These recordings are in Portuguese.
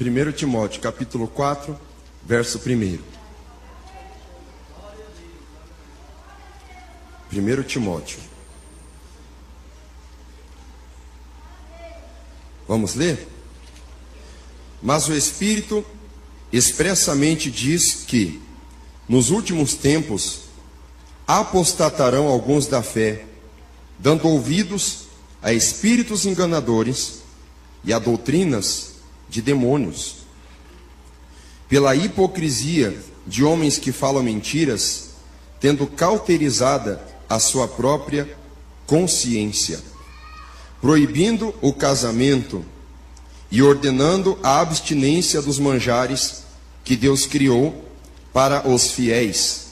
1 Timóteo, capítulo 4, verso 1. 1 Timóteo. Vamos ler? Mas o Espírito expressamente diz que, nos últimos tempos, apostatarão alguns da fé, dando ouvidos a espíritos enganadores e a doutrinas de demônios. Pela hipocrisia de homens que falam mentiras, tendo cauterizada a sua própria consciência, proibindo o casamento e ordenando a abstinência dos manjares que Deus criou para os fiéis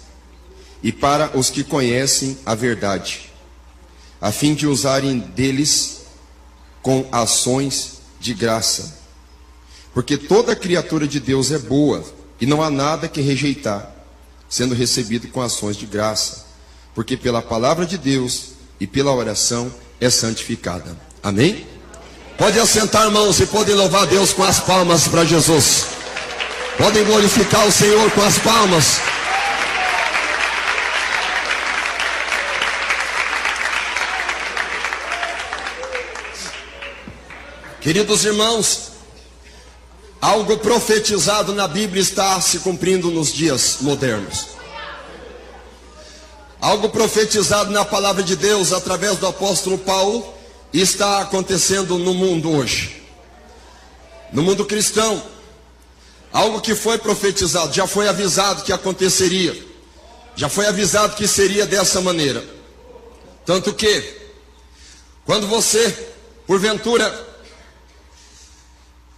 e para os que conhecem a verdade, a fim de usarem deles com ações de graça. Porque toda criatura de Deus é boa, e não há nada que rejeitar, sendo recebido com ações de graça, porque pela palavra de Deus e pela oração é santificada. Amém? Pode assentar, irmãos, e podem louvar a Deus com as palmas para Jesus. Podem glorificar o Senhor com as palmas. Queridos irmãos, algo profetizado na Bíblia está se cumprindo nos dias modernos. Algo profetizado na palavra de Deus através do apóstolo Paulo está acontecendo no mundo hoje. No mundo cristão, algo que foi profetizado, já foi avisado que aconteceria, já foi avisado que seria dessa maneira. Tanto que, quando você, porventura,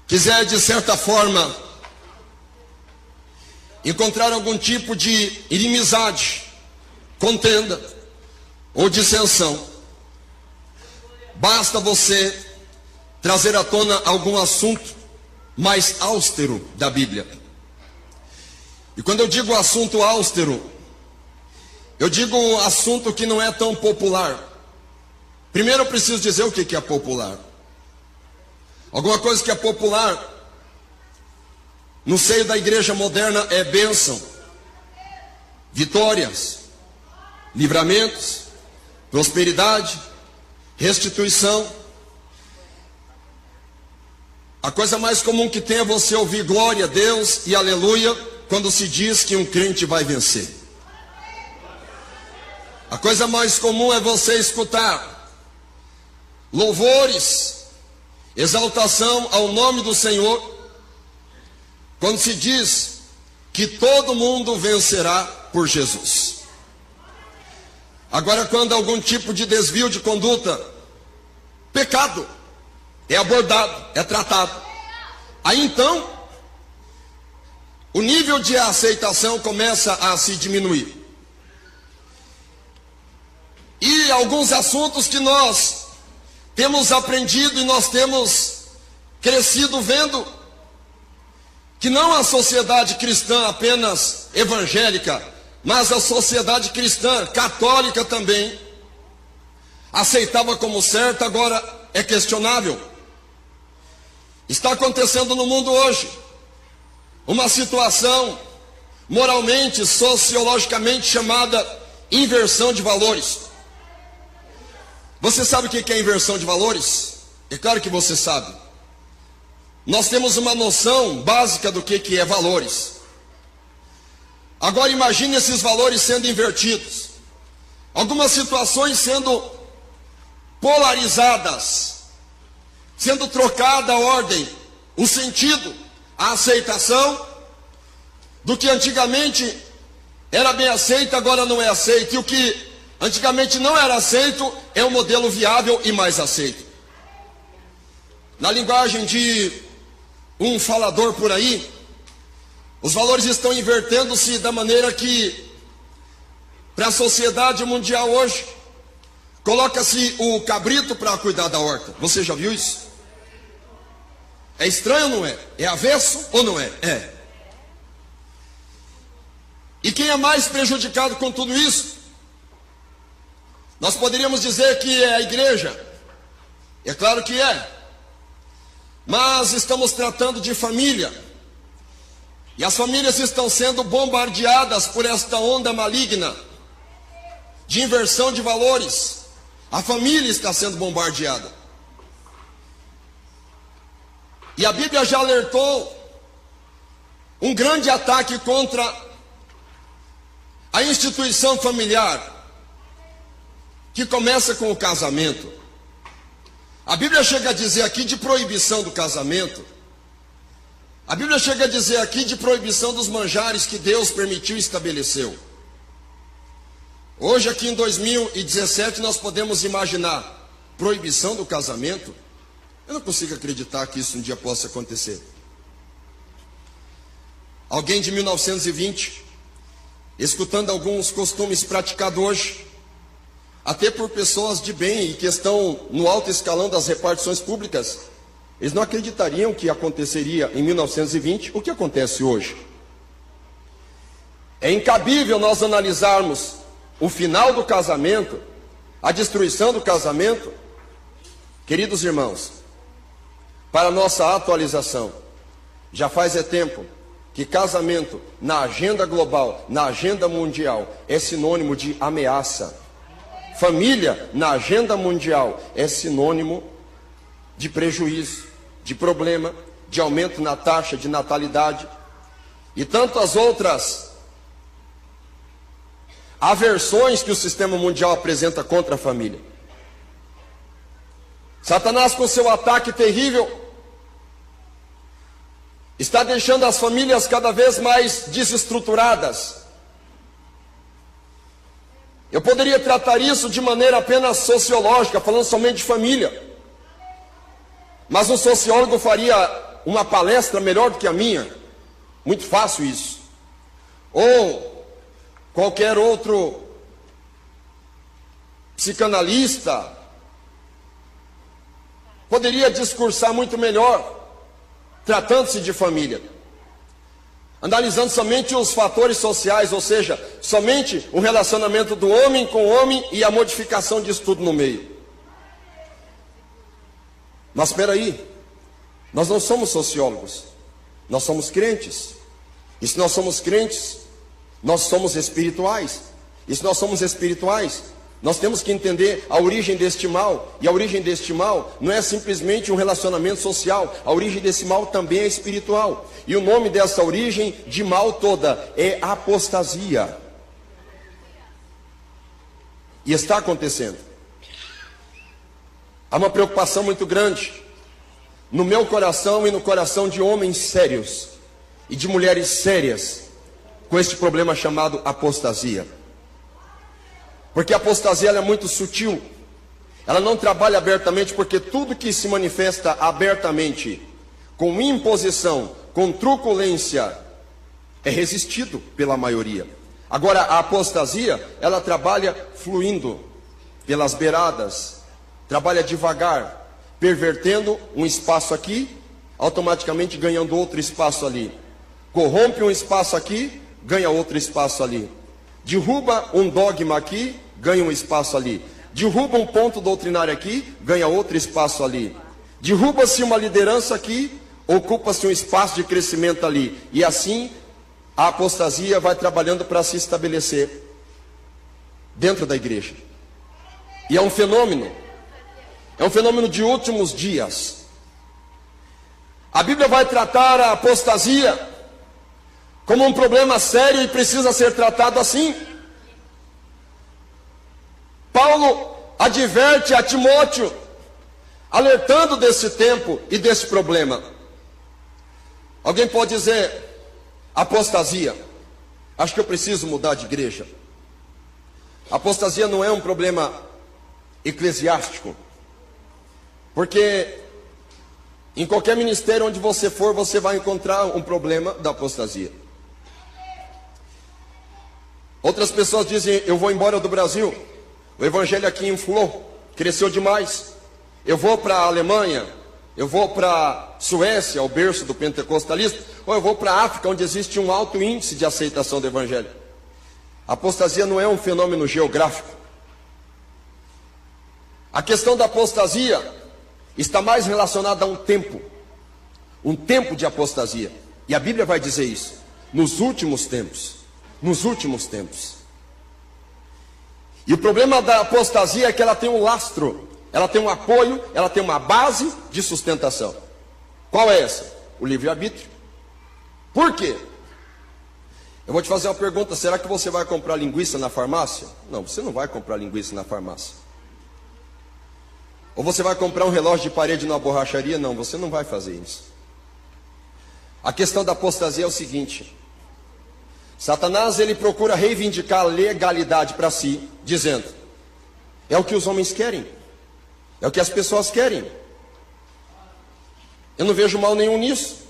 quiser de certa forma encontrar algum tipo de inimizade, contenda ou dissensão, basta você trazer à tona algum assunto mais austero da Bíblia. E quando eu digo assunto austero, eu digo um assunto que não é tão popular. Primeiro eu preciso dizer o que é popular. Alguma coisa que é popular no seio da igreja moderna é bênção, vitórias, livramentos, prosperidade, restituição. A coisa mais comum que tem é você ouvir glória a Deus e aleluia quando se diz que um crente vai vencer. A coisa mais comum é você escutar louvores, exaltação ao nome do Senhor quando se diz que todo mundo vencerá por Jesus. Agora, quando algum tipo de desvio de conduta, pecado, é abordado, é tratado, aí então o nível de aceitação começa a se diminuir. E alguns assuntos que nós temos aprendido e nós temos crescido vendo que não a sociedade cristã apenas evangélica, mas a sociedade cristã católica também aceitava como certo, agora é questionável. Está acontecendo no mundo hoje uma situação moralmente, sociologicamente chamada inversão de valores. Você sabe o que é inversão de valores? É claro que você sabe. Nós temos uma noção básica do que é valores. Agora imagine esses valores sendo invertidos. Algumas situações sendo polarizadas, sendo trocada a ordem, o sentido, a aceitação do que antigamente era bem aceito, agora não é aceito. E o que antigamente não era aceito é um modelo viável e mais aceito. Na linguagem de um falador por aí, os valores estão invertendo-se da maneira que, para a sociedade mundial hoje, coloca-se o cabrito para cuidar da horta. Você já viu isso? É estranho ou não é? É avesso ou não é? É. E quem é mais prejudicado com tudo isso? Nós poderíamos dizer que é a igreja. É claro que é. Mas estamos tratando de família. E as famílias estão sendo bombardeadas por esta onda maligna de inversão de valores. A família está sendo bombardeada. E a Bíblia já alertou um grande ataque contra a instituição familiar, que começa com o casamento. A Bíblia chega a dizer aqui de proibição do casamento. A Bíblia chega a dizer aqui de proibição dos manjares que Deus permitiu e estabeleceu. Hoje, aqui em 2017, nós podemos imaginar proibição do casamento. Eu não consigo acreditar que isso um dia possa acontecer. Alguém de 1920, escutando alguns costumes praticados hoje, até por pessoas de bem e que estão no alto escalão das repartições públicas, eles não acreditariam que aconteceria em 1920 o que acontece hoje. É incabível nós analisarmos o final do casamento, a destruição do casamento. Queridos irmãos, para nossa atualização, já faz tempo que casamento na agenda global, na agenda mundial, é sinônimo de ameaça. Família na agenda mundial é sinônimo de prejuízo, de problema, de aumento na taxa de natalidade e tantas outras aversões que o sistema mundial apresenta contra a família. Satanás, com seu ataque terrível, está deixando as famílias cada vez mais desestruturadas. Eu poderia tratar isso de maneira apenas sociológica, falando somente de família. Mas um sociólogo faria uma palestra melhor do que a minha. Muito fácil isso. Ou qualquer outro psicanalista poderia discursar muito melhor, tratando-se de família, analisando somente os fatores sociais, ou seja, somente o relacionamento do homem com o homem e a modificação disso tudo no meio. Mas espera aí, nós não somos sociólogos, nós somos crentes. E se nós somos crentes, nós somos espirituais. E se nós somos espirituais, nós temos que entender a origem deste mal. E a origem deste mal não é simplesmente um relacionamento social. A origem desse mal também é espiritual. E o nome dessa origem de mal toda é apostasia. E está acontecendo. Há uma preocupação muito grande no meu coração e no coração de homens sérios e de mulheres sérias com este problema chamado apostasia. Porque a apostasia ela é muito sutil. Ela não trabalha abertamente, porque tudo que se manifesta abertamente, com imposição, com truculência, é resistido pela maioria. Agora, a apostasia, ela trabalha fluindo pelas beiradas, trabalha devagar, pervertendo um espaço aqui, automaticamente ganhando outro espaço ali. Corrompe um espaço aqui, ganha outro espaço ali. Derruba um dogma aqui, ganha um espaço ali. Derruba um ponto doutrinário aqui, ganha outro espaço ali. Derruba-se uma liderança aqui, ocupa-se um espaço de crescimento ali. E assim, a apostasia vai trabalhando para se estabelecer dentro da igreja. E é um fenômeno de últimos dias. A Bíblia vai tratar a apostasia como um problema sério e precisa ser tratado assim. Paulo adverte a Timóteo, alertando desse tempo e desse problema. Alguém pode dizer, apostasia, acho que eu preciso mudar de igreja. Apostasia não é um problema eclesiástico, porque em qualquer ministério onde você for, você vai encontrar um problema da apostasia. Outras pessoas dizem, eu vou embora do Brasil, o evangelho aqui inflou, cresceu demais. Eu vou para a Alemanha, eu vou para a Suécia, o berço do pentecostalismo, ou eu vou para a África, onde existe um alto índice de aceitação do evangelho. A apostasia não é um fenômeno geográfico. A questão da apostasia está mais relacionada a um tempo. um tempo de apostasia. E a Bíblia vai dizer isso. Nos últimos tempos. Nos últimos tempos. E o problema da apostasia é que ela tem um lastro, ela tem um apoio, ela tem uma base de sustentação. Qual é essa? O livre-arbítrio. Por quê? Eu vou te fazer uma pergunta: será que você vai comprar linguiça na farmácia? Não, você não vai comprar linguiça na farmácia. Ou você vai comprar um relógio de parede numa borracharia? Não, você não vai fazer isso. A questão da apostasia é o seguinte: Satanás, ele procura reivindicar a legalidade para si, dizendo: é o que os homens querem, é o que as pessoas querem. Eu não vejo mal nenhum nisso.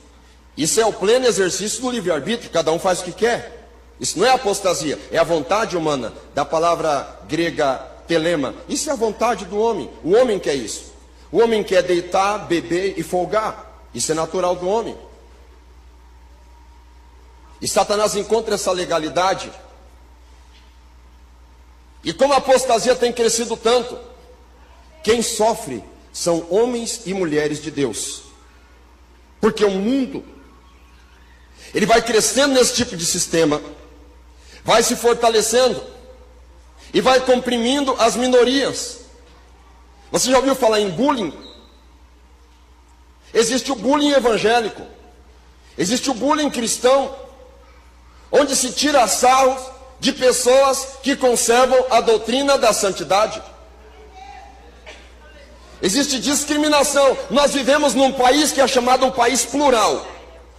Isso é o pleno exercício do livre-arbítrio, cada um faz o que quer. Isso não é apostasia, é a vontade humana, da palavra grega telema. Isso é a vontade do homem, o homem quer isso. O homem quer deitar, beber e folgar, isso é natural do homem. E Satanás encontra essa legalidade. E como a apostasia tem crescido tanto, quem sofre são homens e mulheres de Deus. Porque o mundo, ele vai crescendo nesse tipo de sistema, vai se fortalecendo e vai comprimindo as minorias. Você já ouviu falar em bullying? Existe o bullying evangélico, existe o bullying cristão, onde se tira sarro de pessoas que conservam a doutrina da santidade. Existe discriminação. Nós vivemos num país que é chamado um país plural,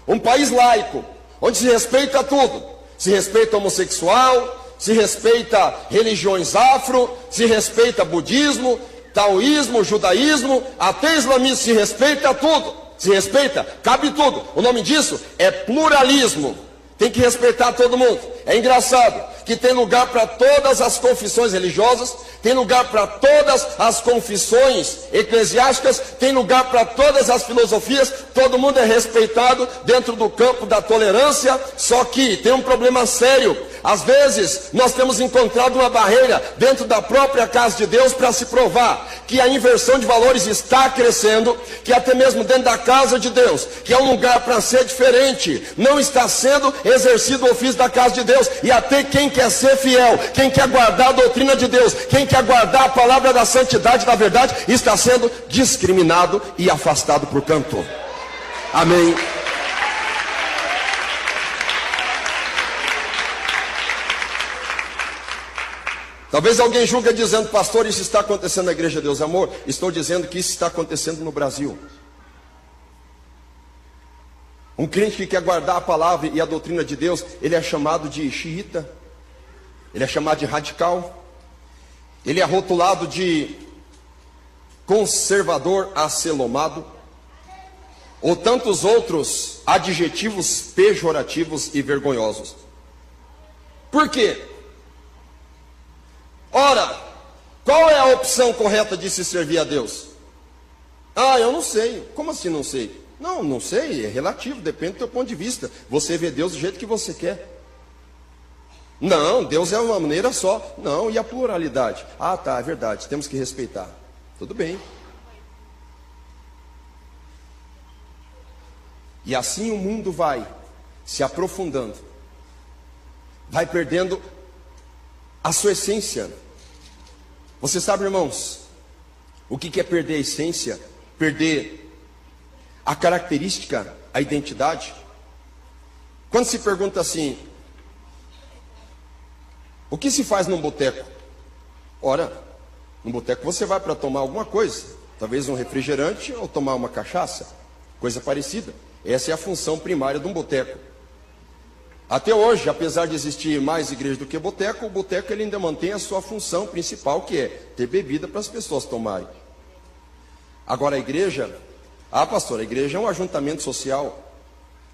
um país laico, onde se respeita tudo. Se respeita homossexual, se respeita religiões afro, se respeita budismo, taoísmo, judaísmo, até islamismo, se respeita tudo. Se respeita, cabe tudo. O nome disso é pluralismo. Tem que respeitar todo mundo. É engraçado que tem lugar para todas as confissões religiosas, tem lugar para todas as confissões eclesiásticas, tem lugar para todas as filosofias, todo mundo é respeitado dentro do campo da tolerância. Só que tem um problema sério. Às vezes nós temos encontrado uma barreira dentro da própria casa de Deus para se provar que a inversão de valores está crescendo, que até mesmo dentro da casa de Deus, que é um lugar para ser diferente, não está sendo exercido o ofício da casa de Deus. E até quem quer ser fiel, quem quer guardar a doutrina de Deus, quem quer guardar a palavra da santidade, da verdade, está sendo discriminado e afastado por canto. Amém. Talvez alguém julgue dizendo: pastor, isso está acontecendo na Igreja de Deus Amor. Estou dizendo que isso está acontecendo no Brasil. Um crente que quer guardar a palavra e a doutrina de Deus, ele é chamado de xiita, ele é chamado de radical, ele é rotulado de conservador acelomado, ou tantos outros adjetivos pejorativos e vergonhosos. Por quê? Ora, qual é a opção correta de se servir a Deus? Ah, eu não sei. Como assim não sei? Não, não sei, é relativo, depende do teu ponto de vista. Você vê Deus do jeito que você quer. Não, Deus é uma maneira só. Não, e a pluralidade? Ah, tá, é verdade, temos que respeitar. Tudo bem. E assim o mundo vai se aprofundando, vai perdendo a sua essência. Você sabe, irmãos, o que é perder a essência? Perder a característica, a identidade. Quando se pergunta assim: o que se faz num boteco? Ora, num boteco você vai para tomar alguma coisa, talvez um refrigerante ou tomar uma cachaça, coisa parecida. Essa é a função primária de um boteco. Até hoje, apesar de existir mais igrejas do que boteco, o boteco ele ainda mantém a sua função principal, que é ter bebida para as pessoas tomarem. Agora a igreja, pastor, a igreja é um ajuntamento social,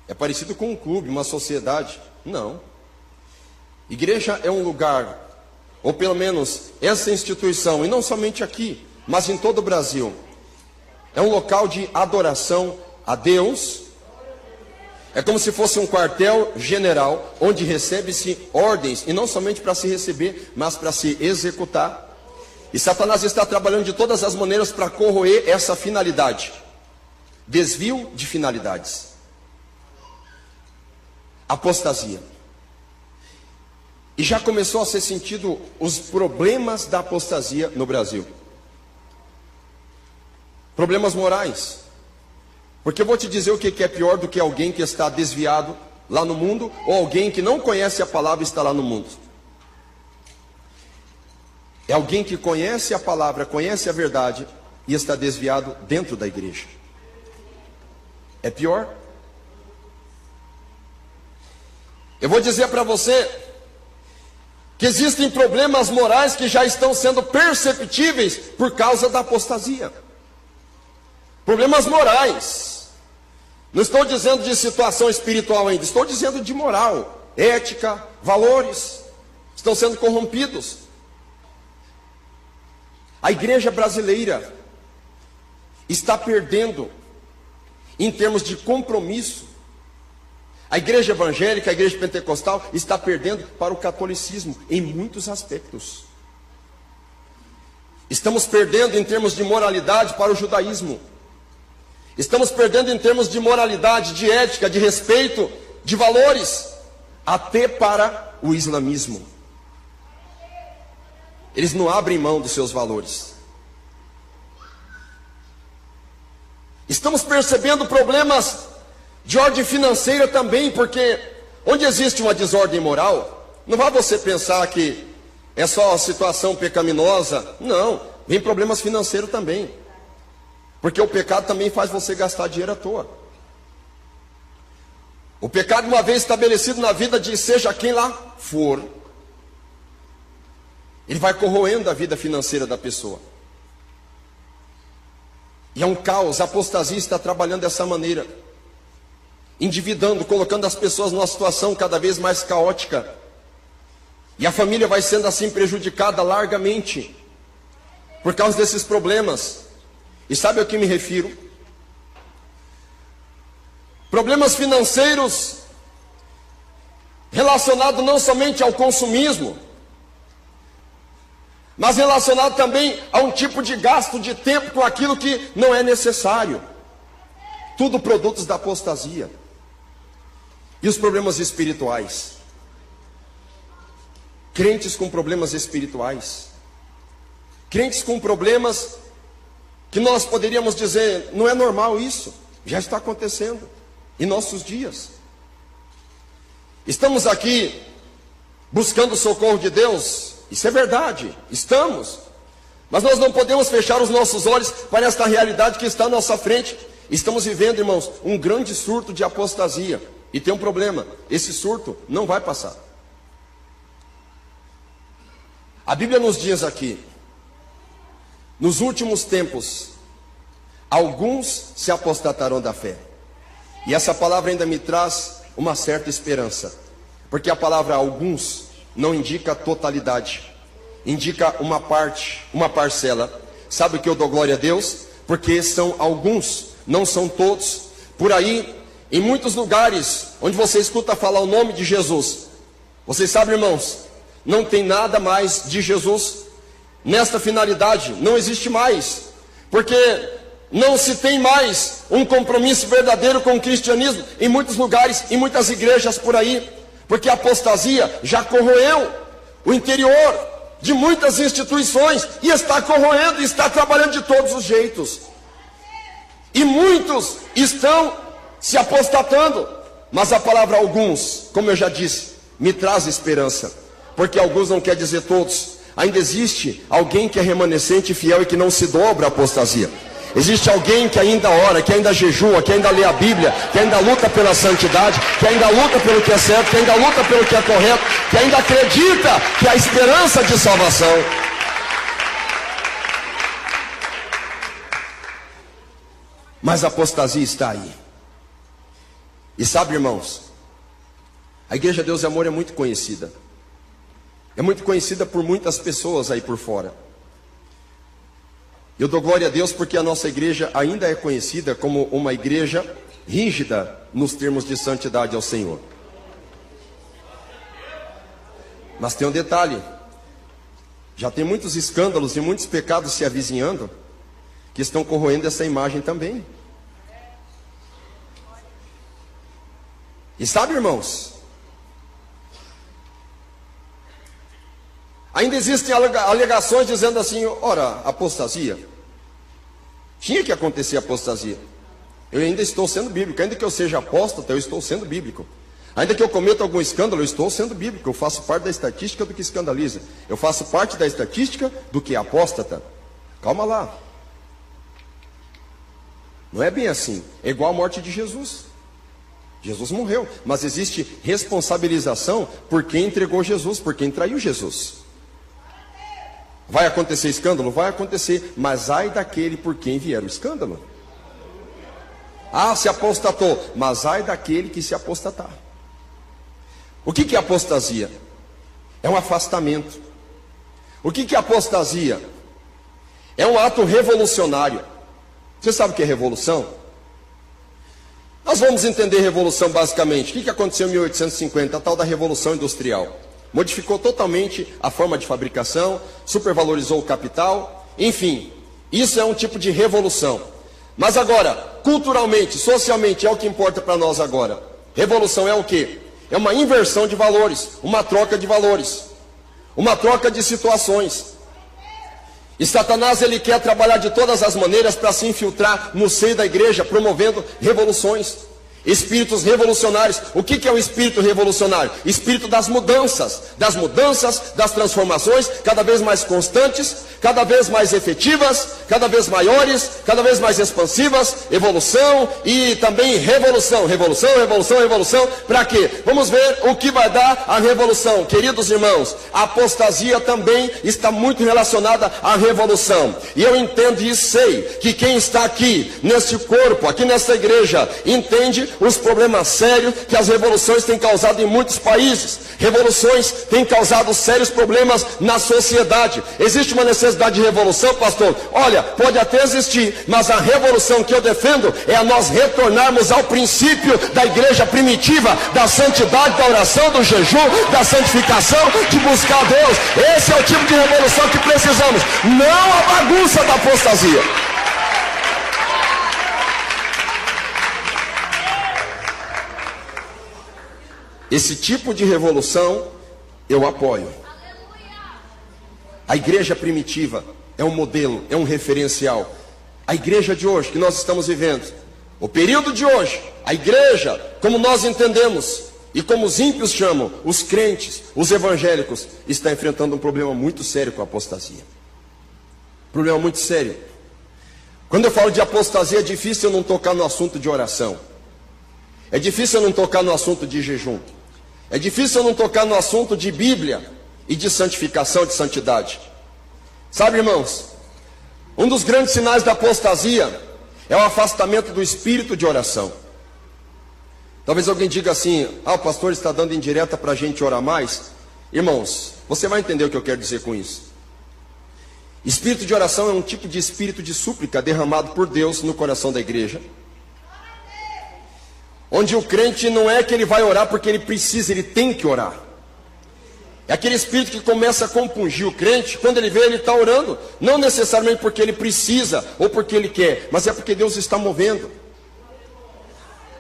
é parecido com um clube, uma sociedade. Não. Igreja é um lugar, ou pelo menos essa instituição, e não somente aqui, mas em todo o Brasil, é um local de adoração a Deus. É como se fosse um quartel general, onde recebe-se ordens, e não somente para se receber, mas para se executar. E Satanás está trabalhando de todas as maneiras para corroer essa finalidade. desvio de finalidades, apostasia. E já começou a ser sentido os problemas da apostasia no Brasil. Problemas morais. Porque eu vou te dizer o que é pior do que alguém que está desviado lá no mundo, ou alguém que não conhece a palavra e está lá no mundo. É alguém que conhece a palavra, conhece a verdade e está desviado dentro da igreja. É pior. Eu vou dizer para você que existem problemas morais que já estão sendo perceptíveis por causa da apostasia. Problemas morais. Não estou dizendo de situação espiritual ainda, estou dizendo de moral, ética, valores. Estão sendo corrompidos. A igreja brasileira está perdendo em termos de compromisso. A igreja evangélica, a igreja pentecostal está perdendo para o catolicismo em muitos aspectos. Estamos perdendo em termos de moralidade para o judaísmo. Estamos perdendo em termos de moralidade, de ética, de respeito, de valores, até para o islamismo. Eles não abrem mão dos seus valores. Estamos percebendo problemas de ordem financeira também, porque onde existe uma desordem moral, não vai você pensar que é só a situação pecaminosa. Não, vem problemas financeiros também. Porque o pecado também faz você gastar dinheiro à toa. O pecado, uma vez estabelecido na vida de seja quem lá for, ele vai corroendo a vida financeira da pessoa. E é um caos. A apostasia está trabalhando dessa maneira, endividando, colocando as pessoas numa situação cada vez mais caótica. E a família vai sendo assim prejudicada largamente por causa desses problemas. E sabe ao que me refiro? Problemas financeiros relacionados não somente ao consumismo, mas relacionado também a um tipo de gasto de tempo com aquilo que não é necessário. Tudo produtos da apostasia. E os problemas espirituais? Crentes com problemas espirituais. Crentes com problemas que nós poderíamos dizer, não é normal isso. Já está acontecendo em nossos dias. Estamos aqui buscando o socorro de Deus. Isso é verdade, estamos. Mas nós não podemos fechar os nossos olhos para esta realidade que está à nossa frente. Estamos vivendo, irmãos, um grande surto de apostasia. E tem um problema, esse surto não vai passar. A Bíblia nos diz aqui, nos últimos tempos, alguns se apostatarão da fé. E essa palavra ainda me traz uma certa esperança. Porque a palavra alguns não indica totalidade, indica uma parte, uma parcela. Sabe o que eu dou glória a Deus? Porque são alguns, não são todos. Por aí, em muitos lugares onde você escuta falar o nome de Jesus, vocês sabem, irmãos, não tem nada mais de Jesus nesta finalidade, não existe mais, porque não se tem mais um compromisso verdadeiro com o cristianismo em muitos lugares, em muitas igrejas por aí, porque a apostasia já corroeu o interior de muitas instituições e está corroendo, está trabalhando de todos os jeitos. E muitos estão se apostatando, mas a palavra alguns, como eu já disse, me traz esperança, porque alguns não quer dizer todos. Ainda existe alguém que é remanescente, fiel e que não se dobra à apostasia. Existe alguém que ainda ora, que ainda jejua, que ainda lê a Bíblia, que ainda luta pela santidade, que ainda luta pelo que é certo, que ainda luta pelo que é correto, que ainda acredita que há esperança de salvação. Mas a apostasia está aí. E sabe, irmãos, a Igreja Deus e Amor é muito conhecida. É muito conhecida por muitas pessoas aí por fora. Eu dou glória a Deus porque a nossa igreja ainda é conhecida como uma igreja rígida nos termos de santidade ao Senhor. Mas tem um detalhe. Já tem muitos escândalos e muitos pecados se avizinhando que estão corroendo essa imagem também. E sabe, irmãos, ainda existem alegações dizendo assim: ora, apostasia. Tinha que acontecer apostasia. Eu ainda estou sendo bíblico. Ainda que eu seja apóstata, eu estou sendo bíblico. Ainda que eu cometa algum escândalo, eu estou sendo bíblico. Eu faço parte da estatística do que escandaliza. Eu faço parte da estatística do que é apóstata. Calma lá. Não é bem assim. É igual a morte de Jesus. Jesus morreu, mas existe responsabilização por quem entregou Jesus, por quem traiu Jesus. Vai acontecer escândalo? Vai acontecer, mas ai daquele por quem vier o escândalo. Ah, se apostatou, mas ai daquele que se apostatar. O que é apostasia? É um afastamento. O que é apostasia? É um ato revolucionário. Você sabe o que é revolução? Nós vamos entender revolução basicamente. O que aconteceu em 1850? A tal da Revolução Industrial. Modificou totalmente a forma de fabricação, supervalorizou o capital, enfim, isso é um tipo de revolução. Mas agora, culturalmente, socialmente, é o que importa para nós agora. Revolução é o quê? É uma inversão de valores, uma troca de valores, uma troca de situações. E Satanás, ele quer trabalhar de todas as maneiras para se infiltrar no seio da igreja, promovendo revoluções. Espíritos revolucionários. O que é o espírito revolucionário? Espírito das mudanças, das transformações, cada vez mais constantes, cada vez mais efetivas, cada vez maiores, cada vez mais expansivas, evolução e também revolução, revolução, para quê? Vamos ver o que vai dar a revolução. Queridos irmãos, a apostasia também está muito relacionada à revolução, e eu entendo e sei que quem está aqui, neste corpo, aqui nesta igreja, entende os problemas sérios que as revoluções têm causado em muitos países. Revoluções têm causado sérios problemas na sociedade. Existe uma necessidade de revolução, pastor? Olha, pode até existir, mas a revolução que eu defendo é a nós retornarmos ao princípio da igreja primitiva, da santidade, da oração, do jejum, da santificação, de buscar a Deus. Esse é o tipo de revolução que precisamos, não a bagunça da apostasia. Esse tipo de revolução eu apoio. A igreja primitiva é um modelo, é um referencial. A igreja de hoje que nós estamos vivendo, o período de hoje, a igreja, como nós entendemos e como os ímpios chamam, os crentes, os evangélicos, está enfrentando um problema muito sério com a apostasia. Problema muito sério. Quando eu falo de apostasia, é difícil eu não tocar no assunto de oração. É difícil eu não tocar no assunto de jejum. É difícil eu não tocar no assunto de Bíblia e de santificação, de santidade. Sabe, irmãos, um dos grandes sinais da apostasia é o afastamento do espírito de oração. Talvez alguém diga assim: ah, o pastor está dando indireta para a gente orar mais. Irmãos, você vai entender o que eu quero dizer com isso. Espírito de oração é um tipo de espírito de súplica derramado por Deus no coração da igreja, onde o crente não é que ele vai orar porque ele precisa, ele tem que orar. É aquele espírito que começa a compungir o crente. Quando ele vê, ele está orando, não necessariamente porque ele precisa ou porque ele quer, mas é porque Deus está movendo.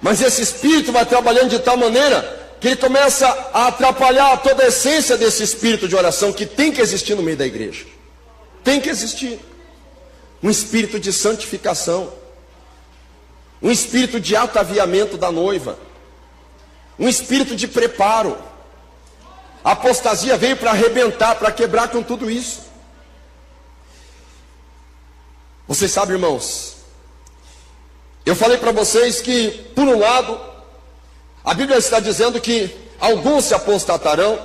Mas esse espírito vai trabalhando de tal maneira que ele começa a atrapalhar toda a essência desse espírito de oração que tem que existir no meio da igreja. Tem que existir um espírito de santificação, um espírito de ataviamento da noiva, um espírito de preparo. A apostasia veio para arrebentar, para quebrar com tudo isso. Vocês sabem, irmãos, eu falei para vocês que, por um lado, a Bíblia está dizendo que alguns se apostatarão.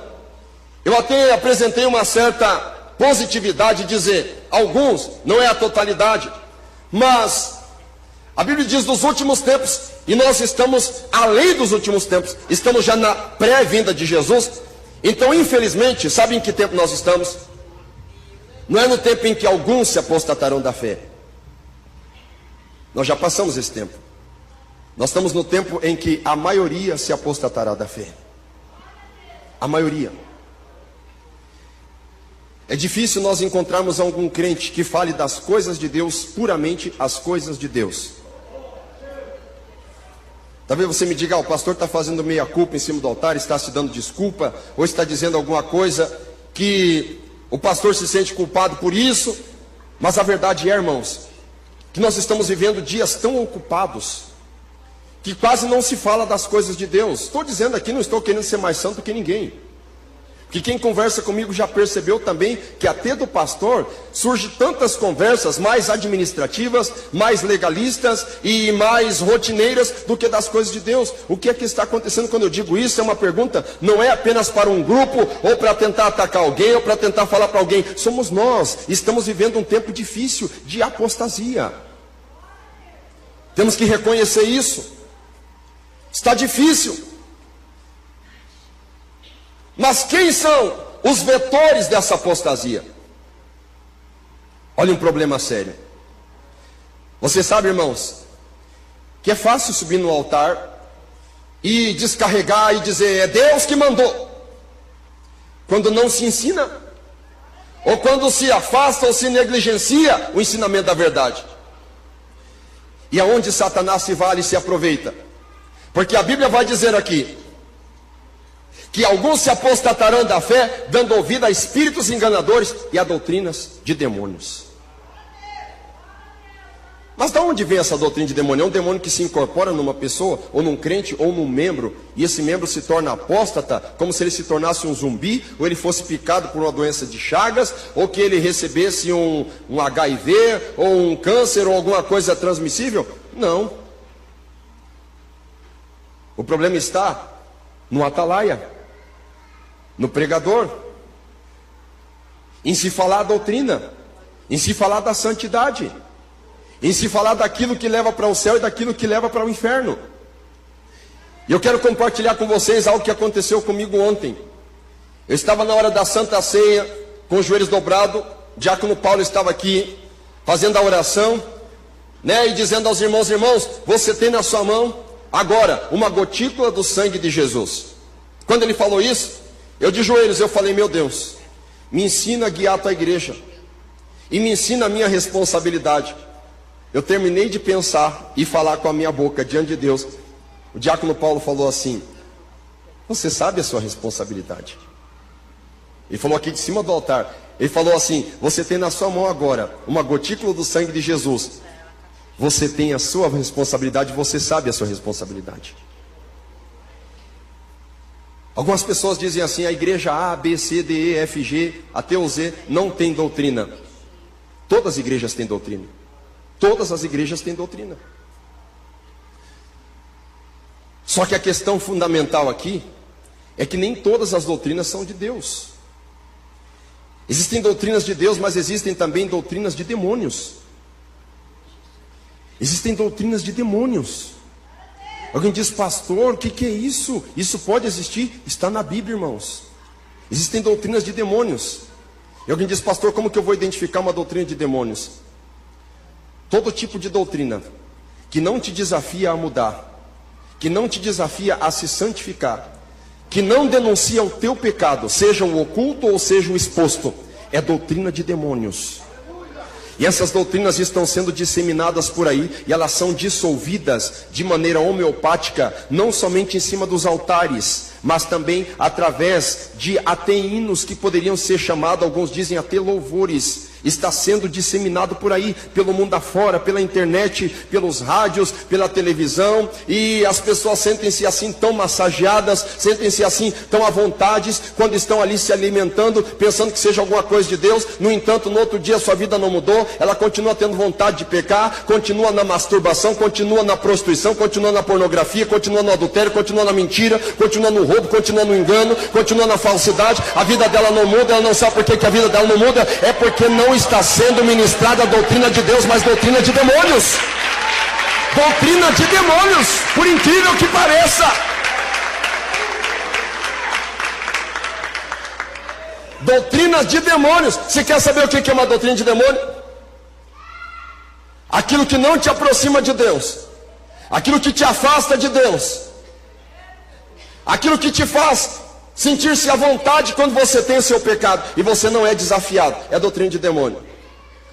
Eu até apresentei uma certa positividade, dizer alguns, não é a totalidade, mas a Bíblia diz dos últimos tempos, e nós estamos além dos últimos tempos, estamos já na pré-vinda de Jesus. Então, infelizmente, sabe em que tempo nós estamos? Não é no tempo em que alguns se apostatarão da fé. Nós já passamos esse tempo. Nós estamos no tempo em que a maioria se apostatará da fé. A maioria. É difícil nós encontrarmos algum crente que fale das coisas de Deus, puramente as coisas de Deus. Talvez você me diga, o pastor está fazendo meia culpa em cima do altar, está se dando desculpa, ou está dizendo alguma coisa que o pastor se sente culpado por isso. Mas a verdade é, irmãos, que nós estamos vivendo dias tão ocupados, que quase não se fala das coisas de Deus. Estou dizendo aqui, não estou querendo ser mais santo que ninguém. Que quem conversa comigo já percebeu também que até do pastor surge tantas conversas mais administrativas, mais legalistas e mais rotineiras do que das coisas de Deus. O que é que está acontecendo quando eu digo isso? É uma pergunta, não é apenas para um grupo, ou para tentar atacar alguém, ou para tentar falar para alguém. Somos nós, estamos vivendo um tempo difícil de apostasia. Temos que reconhecer isso. Está difícil. Mas quem são os vetores dessa apostasia? Olha um problema sério. Você sabe, irmãos, que é fácil subir no altar e descarregar e dizer, é Deus que mandou. Quando não se ensina, ou quando se afasta ou se negligencia o ensinamento da verdade. E aonde Satanás se vale e se aproveita? Porque a Bíblia vai dizer aqui, que alguns se apostatarão da fé, dando ouvido a espíritos enganadores e a doutrinas de demônios. Mas de onde vem essa doutrina de demônio? É um demônio que se incorpora numa pessoa, ou num crente, ou num membro, e esse membro se torna apóstata, como se ele se tornasse um zumbi, ou ele fosse picado por uma doença de Chagas, ou que ele recebesse um HIV, ou um câncer, ou alguma coisa transmissível? Não. O problema está no atalaia, no pregador, em se falar a doutrina, em se falar da santidade, em se falar daquilo que leva para o céu e daquilo que leva para o inferno. E eu quero compartilhar com vocês algo que aconteceu comigo ontem. Eu estava na hora da Santa Ceia, com os joelhos dobrados, o diácono Paulo estava aqui, fazendo a oração, e dizendo aos irmãos, você tem na sua mão, agora, uma gotícula do sangue de Jesus. Quando ele falou isso, eu de joelhos, eu falei, meu Deus, me ensina a guiar a tua igreja, e me ensina a minha responsabilidade. Eu terminei de pensar e falar com a minha boca diante de Deus. O diácono Paulo falou assim, você sabe a sua responsabilidade. Ele falou aqui de cima do altar, ele falou assim, você tem na sua mão agora uma gotícula do sangue de Jesus. Você tem a sua responsabilidade, você sabe a sua responsabilidade. Algumas pessoas dizem assim, a igreja A, B, C, D, E, F, G, até o Z não tem doutrina. Todas as igrejas têm doutrina. Todas as igrejas têm doutrina. Só que a questão fundamental aqui é que nem todas as doutrinas são de Deus. Existem doutrinas de Deus, mas existem também doutrinas de demônios. Existem doutrinas de demônios. Alguém diz, pastor, o que é isso? Isso pode existir? Está na Bíblia, irmãos. Existem doutrinas de demônios. E alguém diz, pastor, como que eu vou identificar uma doutrina de demônios? Todo tipo de doutrina que não te desafia a mudar, que não te desafia a se santificar, que não denuncia o teu pecado, seja o oculto ou seja o exposto, é doutrina de demônios. E essas doutrinas estão sendo disseminadas por aí, e elas são dissolvidas de maneira homeopática, não somente em cima dos altares, mas também através de até hinos que poderiam ser chamados, alguns dizem até louvores. Está sendo disseminado por aí, pelo mundo afora, pela internet, pelos rádios, pela televisão, e as pessoas sentem-se assim tão massageadas, sentem-se assim tão à vontade, quando estão ali se alimentando, pensando que seja alguma coisa de Deus. No entanto, no outro dia sua vida não mudou, ela continua tendo vontade de pecar, continua na masturbação, continua na prostituição, continua na pornografia, continua no adultério, continua na mentira, continua no roubo, continua no engano, continua na falsidade. A vida dela não muda, ela não sabe por que a vida dela não muda, é porque não está sendo ministrada a doutrina de Deus, mas doutrina de demônios. Doutrina de demônios, por incrível que pareça. Doutrina de demônios. Você quer saber o que é uma doutrina de demônio? Aquilo que não te aproxima de Deus, aquilo que te afasta de Deus, aquilo que te faz sentir-se à vontade quando você tem o seu pecado e você não é desafiado, é doutrina de demônio.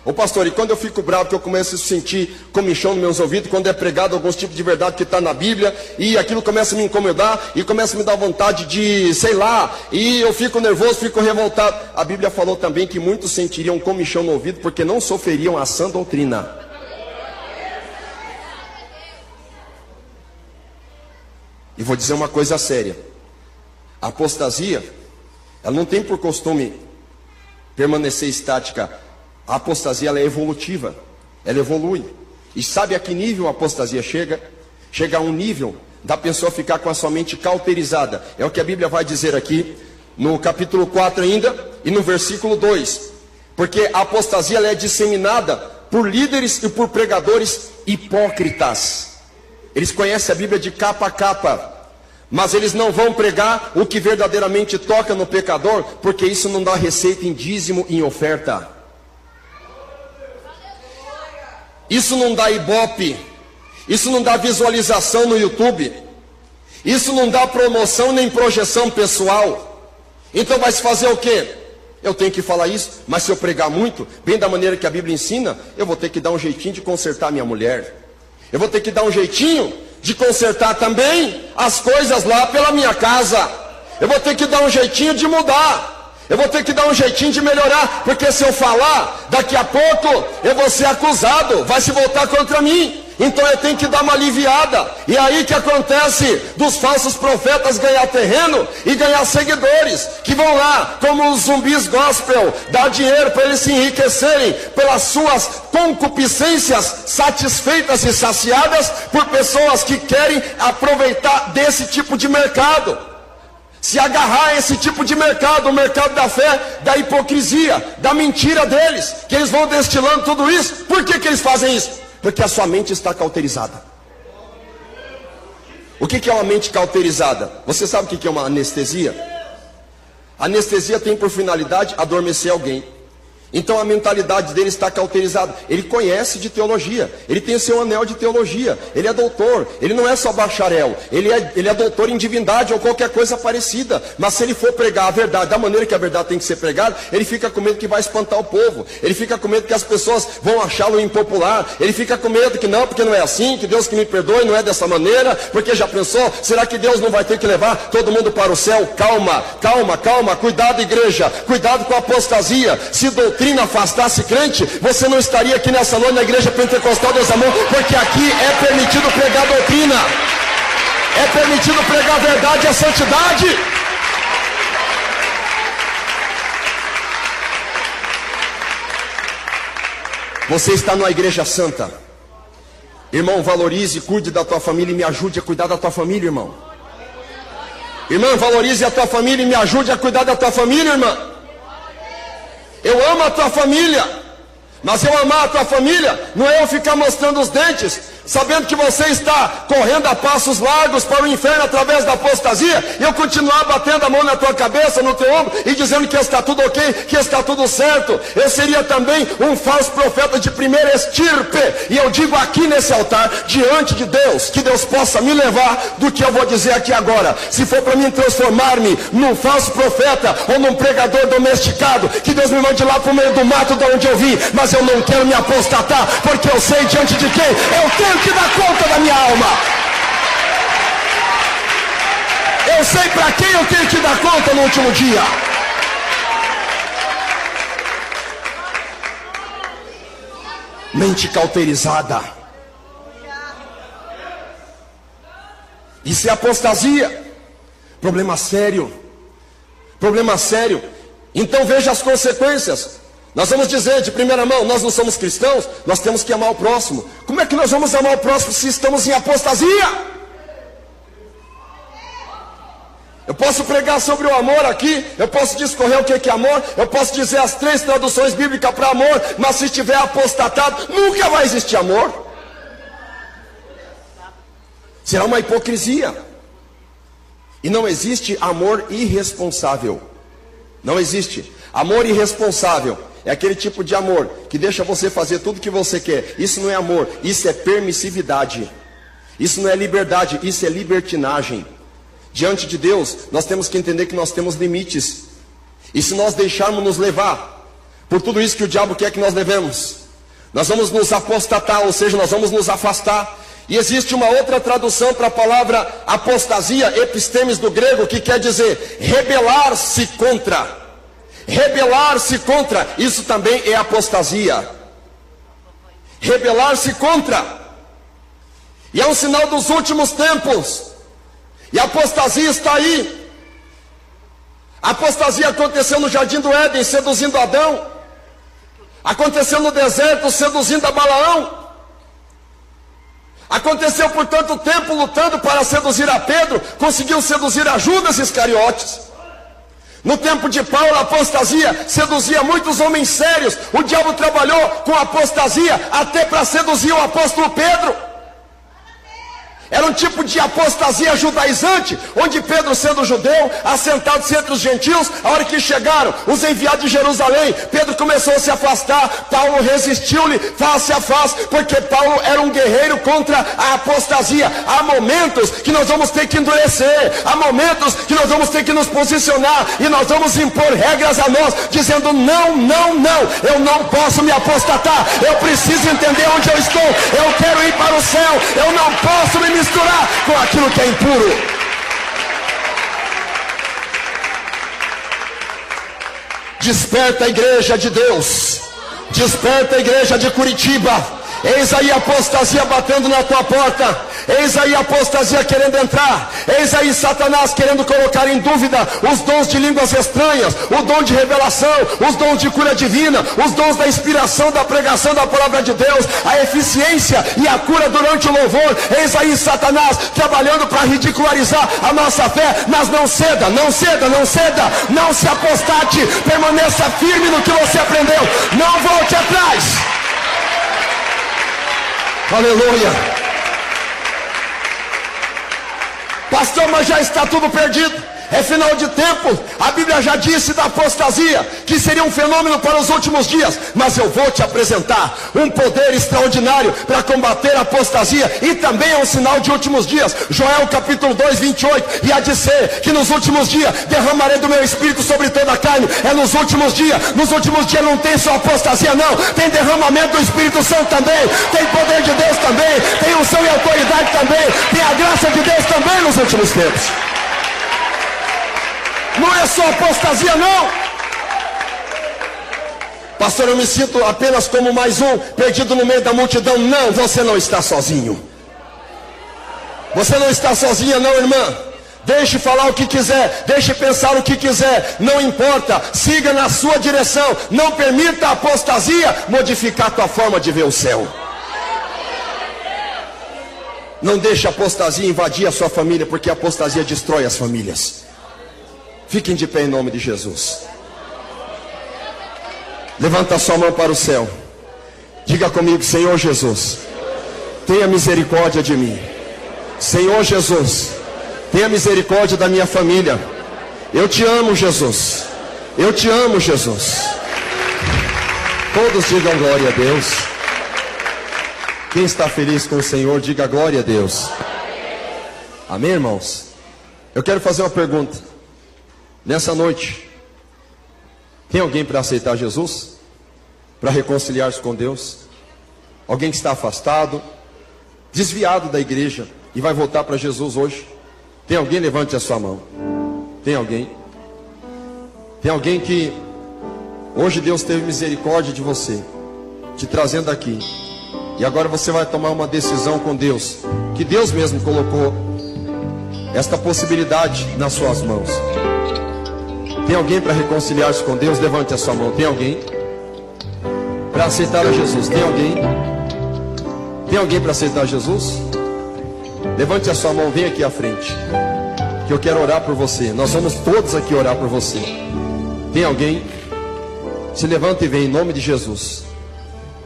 Ô pastor, e quando eu fico bravo, que eu começo a sentir comichão nos meus ouvidos, quando é pregado alguns tipos de verdade que está na Bíblia, e aquilo começa a me incomodar, e começa a me dar vontade de, sei lá, e eu fico nervoso, fico revoltado. A Bíblia falou também que muitos sentiriam comichão no ouvido, porque não sofreriam a sã doutrina. E vou dizer uma coisa séria. A apostasia, ela não tem por costume permanecer estática. A apostasia, ela é evolutiva, ela evolui. E sabe a que nível a apostasia chega? Chega a um nível da pessoa ficar com a sua mente cauterizada. É o que a Bíblia vai dizer aqui, no capítulo 4 ainda, e no versículo 2. Porque a apostasia, ela é disseminada por líderes e por pregadores hipócritas. Eles conhecem a Bíblia de capa a capa, mas eles não vão pregar o que verdadeiramente toca no pecador, porque isso não dá receita em dízimo e em oferta. Isso não dá ibope, isso não dá visualização no YouTube, isso não dá promoção nem projeção pessoal. Então vai se fazer o quê? Eu tenho que falar isso, mas se eu pregar muito, bem da maneira que a Bíblia ensina, eu vou ter que dar um jeitinho de consertar minha mulher. Eu vou ter que dar um jeitinho de consertar também as coisas lá pela minha casa. Eu vou ter que dar um jeitinho de mudar. Eu vou ter que dar um jeitinho de melhorar, porque se eu falar, daqui a pouco eu vou ser acusado, vai se voltar contra mim. Então eu tenho que dar uma aliviada. E aí que acontece dos falsos profetas ganhar terreno e ganhar seguidores, que vão lá, como os zumbis gospel, dar dinheiro para eles se enriquecerem pelas suas concupiscências satisfeitas e saciadas por pessoas que querem aproveitar desse tipo de mercado. Se agarrar a esse tipo de mercado, o mercado da fé, da hipocrisia, da mentira deles, que eles vão destilando tudo isso. Por que eles fazem isso? Porque a sua mente está cauterizada. O que é uma mente cauterizada? Você sabe o que é uma anestesia? A anestesia tem por finalidade adormecer alguém. Então a mentalidade dele está cauterizada. Ele conhece de teologia, ele tem seu anel de teologia, ele é doutor, ele não é só bacharel, ele é doutor em divindade ou qualquer coisa parecida. Mas se ele for pregar a verdade da maneira que a verdade tem que ser pregada, ele fica com medo que vai espantar o povo, ele fica com medo que as pessoas vão achá-lo impopular, ele fica com medo que não, porque não é assim, que Deus que me perdoe, não é dessa maneira, porque já pensou, será que Deus não vai ter que levar todo mundo para o céu? Calma, calma, calma, cuidado igreja, cuidado com a apostasia. Se doutrina afastasse crente, você não estaria aqui nessa noite na igreja pentecostal Deus Amor, porque aqui é permitido pregar doutrina, é permitido pregar a verdade e a santidade. Você está numa igreja santa, irmão, valorize, cuide da tua família e me ajude a cuidar da tua família, irmão. Irmão, valorize a tua família e me ajude a cuidar da tua família, irmã. Eu amo a tua família, mas eu amar a tua família não é eu ficar mostrando os dentes, sabendo que você está correndo a passos largos para o inferno através da apostasia, e eu continuar batendo a mão na tua cabeça, no teu ombro, e dizendo que está tudo ok, que está tudo certo. Eu seria também um falso profeta de primeira estirpe, e eu digo aqui nesse altar, diante de Deus, que Deus possa me levar do que eu vou dizer aqui agora. Se for para mim transformar-me num falso profeta, ou num pregador domesticado, que Deus me mande lá para o meio do mato de onde eu vim, mas eu não quero me apostatar, porque eu sei diante de quem eu tenho que dar conta da minha alma. Eu sei para quem eu tenho que dar conta no último dia. Mente cauterizada. Isso é apostasia. Problema sério. Problema sério. Então veja as consequências. Nós vamos dizer de primeira mão, nós não somos cristãos, nós temos que amar o próximo. Como é que nós vamos amar o próximo se estamos em apostasia? Eu posso pregar sobre o amor aqui, eu posso discorrer o que é amor, eu posso dizer as 3 traduções bíblicas para amor, mas se estiver apostatado, nunca vai existir amor. Será uma hipocrisia. E não existe amor irresponsável. Não existe. Amor irresponsável é aquele tipo de amor que deixa você fazer tudo que você quer. Isso não é amor, isso é permissividade. Isso não é liberdade, isso é libertinagem. Diante de Deus, nós temos que entender que nós temos limites. E se nós deixarmos nos levar Por tudo isso que o diabo quer que nós levemos. Nós vamos nos apostatar, ou seja, nós vamos nos afastar. E existe uma outra tradução para a palavra apostasia, epistemes do grego, que quer dizer rebelar-se contra. Rebelar-se contra, isso também é apostasia. Rebelar-se contra. E é um sinal dos últimos tempos. E a apostasia está aí. A apostasia aconteceu no jardim do Éden, seduzindo Adão. Aconteceu no deserto, seduzindo a Balaão. Aconteceu por tanto tempo lutando para seduzir a Pedro, conseguiu seduzir a Judas Iscariotes. No tempo de Paulo, a apostasia seduzia muitos homens sérios. O diabo trabalhou com a apostasia até para seduzir o apóstolo Pedro. Era um tipo de apostasia judaizante, onde Pedro, sendo judeu, assentado-se entre os gentios, a hora que chegaram os enviados de Jerusalém, Pedro começou a se afastar. Paulo resistiu-lhe face a face, porque Paulo era um guerreiro contra a apostasia. Há momentos que nós vamos ter que endurecer, há momentos que nós vamos ter que nos posicionar, e nós vamos impor regras a nós, dizendo não, não, não, eu não posso me apostatar, eu preciso entender onde eu estou, eu quero ir para o céu, eu não posso me misturar com aquilo que é impuro. Desperta a igreja de Deus, desperta a igreja de Curitiba. Eis aí a apostasia batendo na tua porta, eis aí a apostasia querendo entrar, eis aí Satanás querendo colocar em dúvida os dons de línguas estranhas, o dom de revelação, os dons de cura divina, os dons da inspiração, da pregação da palavra de Deus, a eficiência e a cura durante o louvor. Eis aí Satanás trabalhando para ridicularizar a nossa fé. Mas não ceda, não ceda, não ceda, não se apostate, permaneça firme no que você aprendeu, não volte atrás. Aleluia. Pastor, mas já está tudo perdido, é final de tempo. A Bíblia já disse da apostasia que seria um fenômeno para os últimos dias. Mas eu vou te apresentar um poder extraordinário para combater a apostasia, e também é um sinal de últimos dias. Joel capítulo 2, 28. E há de ser que nos últimos dias derramarei do meu espírito sobre toda a carne. É nos últimos dias. Nos últimos dias não tem só apostasia, não. Tem derramamento do Espírito Santo também. Tem poder de Deus também. Tem unção e autoridade também. Tem a graça de Deus também nos últimos tempos. Não é só apostasia, não. Pastor, eu me sinto apenas como mais um perdido no meio da multidão. Não, você não está sozinho. Você não está sozinha, não, irmã. Deixe falar o que quiser, deixe pensar o que quiser, não importa. Siga na sua direção. Não permita a apostasia modificar a tua forma de ver o céu. Não deixe a apostasia invadir a sua família, porque a apostasia destrói as famílias. Fiquem de pé em nome de Jesus. Levanta a sua mão para o céu. Diga comigo: Senhor Jesus, tenha misericórdia de mim. Senhor Jesus, tenha misericórdia da minha família. Eu te amo, Jesus. Eu te amo, Jesus. Todos digam glória a Deus. Quem está feliz com o Senhor, diga glória a Deus. Amém, irmãos? Eu quero fazer uma pergunta. Nessa noite, tem alguém para aceitar Jesus? Para reconciliar-se com Deus? Alguém que está afastado, desviado da igreja e vai voltar para Jesus hoje? Tem alguém? Levante a sua mão. Tem alguém? Tem alguém que hoje Deus teve misericórdia de você, te trazendo aqui, e agora você vai tomar uma decisão com Deus, que Deus mesmo colocou esta possibilidade nas suas mãos. Tem alguém para reconciliar-se com Deus? Levante a sua mão. Tem alguém para aceitar a Jesus? Tem alguém? Tem alguém para aceitar Jesus? Levante a sua mão, vem aqui à frente, que eu quero orar por você. Nós vamos todos aqui orar por você. Tem alguém? Se levanta e vem em nome de Jesus.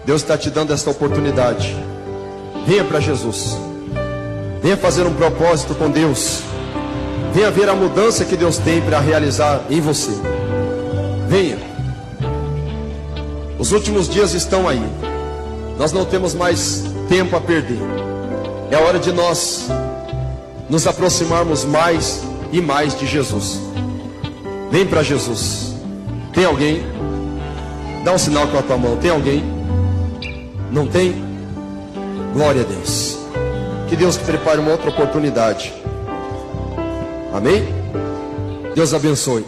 Deus está te dando esta oportunidade. Venha para Jesus. Venha fazer um propósito com Deus. Venha ver a mudança que Deus tem para realizar em você. Venha. Os últimos dias estão aí. Nós não temos mais tempo a perder. É hora de nós nos aproximarmos mais e mais de Jesus. Vem para Jesus. Tem alguém? Dá um sinal com a tua mão. Tem alguém? Não tem? Glória a Deus. Que Deus te prepare uma outra oportunidade. Amém? Deus abençoe.